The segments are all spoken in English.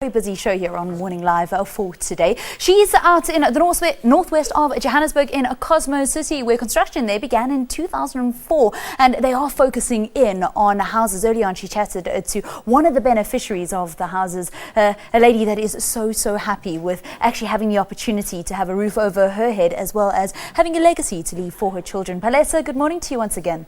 Very busy show here on Morning Live for today. She's out in the northwest of Johannesburg in Cosmo City, where construction there began in 2004, and they are focusing in on houses. Early on she chatted to one of the beneficiaries of the houses, a lady that is so happy with actually having the opportunity to have a roof over her head as well as having a legacy to leave for her children. Palesa, good morning to you once again.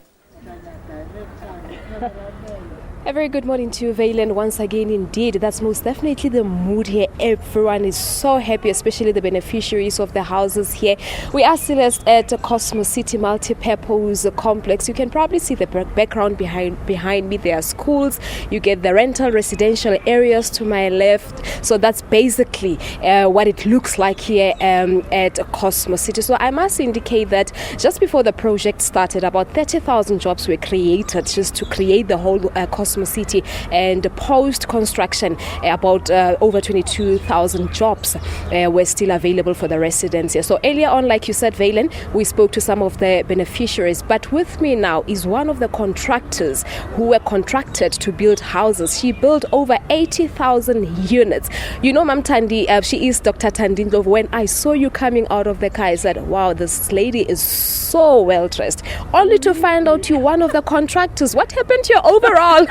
A very good morning to you, Valen. Once again, indeed, that's most definitely the mood here. Everyone is so happy, especially the beneficiaries of the houses here. We are still at Cosmo City multi-purpose complex. You can probably see the background behind me. There are schools. You get the rental residential areas to my left. So that's basically what it looks like here at Cosmo City. So I must indicate that just before the project started, about 30,000 jobs were created just to create the whole Cosmo City, and post-construction about over 22,000 jobs were still available for the residents here. So earlier on, like you said, Valen, we spoke to some of the beneficiaries, but with me now is one of the contractors who were contracted to build houses. She built over 80,000 units. You know, Mam Thandi, she is Dr Thandi Ndlovu. When I saw you coming out of the car, I said, wow, this lady is so well dressed, only to find out you're one of the contractors. What happened to your overall?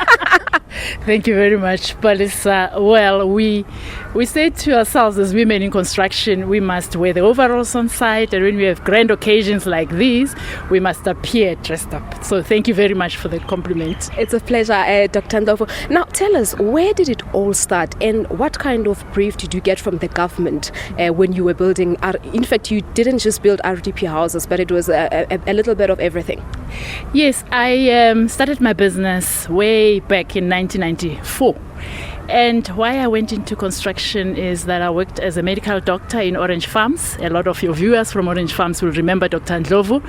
Thank you very much, Palesa. Well, we say to ourselves as women in construction, we must wear the overalls on site, and when we have grand occasions like these, we must appear dressed up. So thank you very much for the compliment. It's a pleasure, Dr. Ndlovu. Now tell us, where did it all start, and what kind of brief did you get from the government when you were building? In fact, you didn't just build RDP houses, but it was a little bit of everything. Yes, I started my business way back in 1994. And why I went into construction is that I worked as a medical doctor in Orange Farms. A lot of your viewers from Orange Farms will remember Dr. Ndlovu.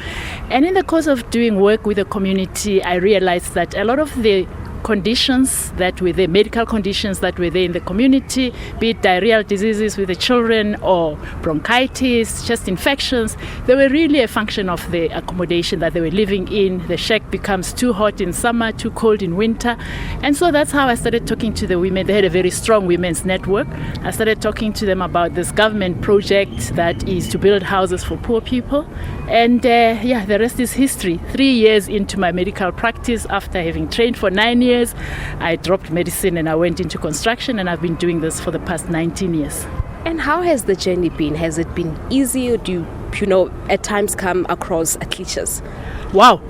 And in the course of doing work with the community, I realized that a lot of the conditions that were there, medical conditions that were there in the community, be it diarrheal diseases with the children or bronchitis, chest infections, they were really a function of the accommodation that they were living in. The shack becomes too hot in summer, too cold in winter. And so that's how I started talking to the women. They had a very strong women's network. I started talking to them about this government project that is to build houses for poor people. And the rest is history. 3 years into my medical practice, after having trained for 9 years, I dropped medicine and I went into construction, and I've been doing this for the past 19 years. And how has the journey been? Has it been easy, or do you at times come across glitches? Wow,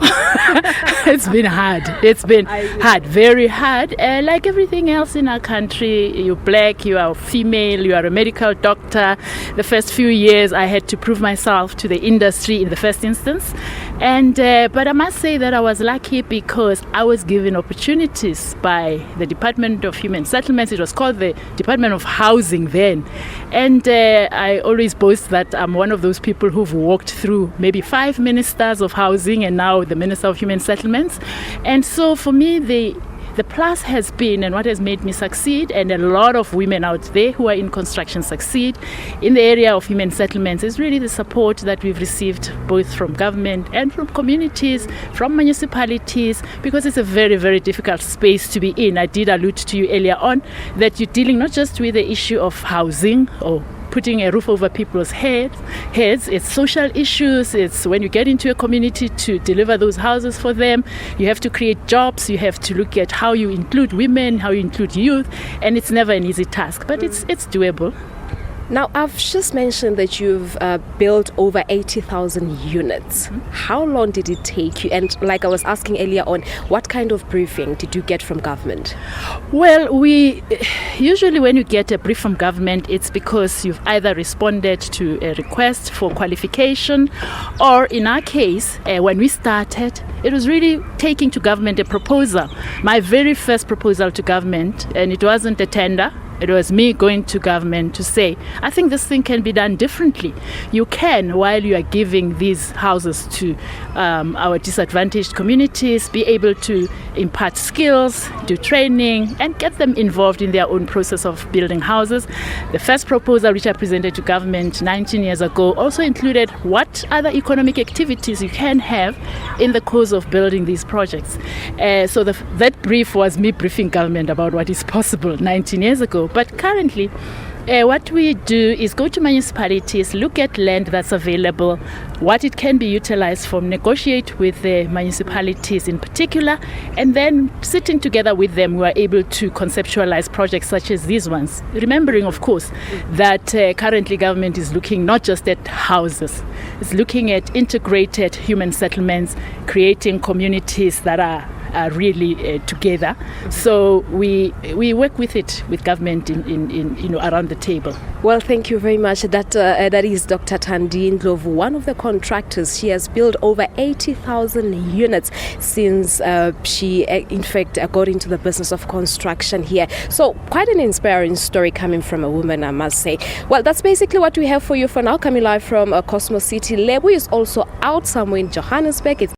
it's been hard. It's been hard, very hard. Like everything else in our country, you're black, you are female, you are a medical doctor. The first few years I had to prove myself to the industry in the first instance. And but I must say that I was lucky because I was given opportunities by the Department of Human Settlements. It was called the Department of Housing then. And I always boast that I'm one of those people who've walked through maybe 5 ministers of housing and now the Minister of Human Settlements. And so for me, the plus has been, and what has made me succeed, and a lot of women out there who are in construction succeed in the area of human settlements, is really the support that we've received both from government and from communities, from municipalities, because it's a very difficult space to be in. I did allude to you earlier on that you're dealing not just with the issue of housing or putting a roof over people's heads. It's social issues. It's when you get into a community to deliver those houses for them, you have to create jobs. You have to look at how you include women, how you include youth, and it's never an easy task, but it's doable. Now, I've just mentioned that you've built over 80,000 units. Mm-hmm. How long did it take you? And like I was asking earlier on, what kind of briefing did you get from government? Well, we usually when you get a brief from government, it's because you've either responded to a request for qualification, or in our case, when we started, it was really taking to government a proposal. My very first proposal to government, and it wasn't a tender. It was me going to government to say, I think this thing can be done differently. You can, while you are giving these houses to our disadvantaged communities, be able to impart skills, do training, and get them involved in their own process of building houses. The first proposal which I presented to government 19 years ago also included what other economic activities you can have in the course of building these projects. So that brief was me briefing government about what is possible 19 years ago. But currently, what we do is go to municipalities, look at land that's available, what it can be utilized for, negotiate with the municipalities in particular, and then sitting together with them, we are able to conceptualize projects such as these ones. Remembering, of course, that currently government is looking not just at houses, it's looking at integrated human settlements, creating communities that are really together. So we work with it, with government in around the table. Well, thank you very much. That is Dr Thandi Ndlovu, one of the contractors. She has built over 80,000 units since she, in fact, got into the business of construction here. So quite an inspiring story coming from a woman, I must say. Well, that's basically what we have for you for now. Coming live from Cosmo City. Lindiwe is also out somewhere in Johannesburg. It's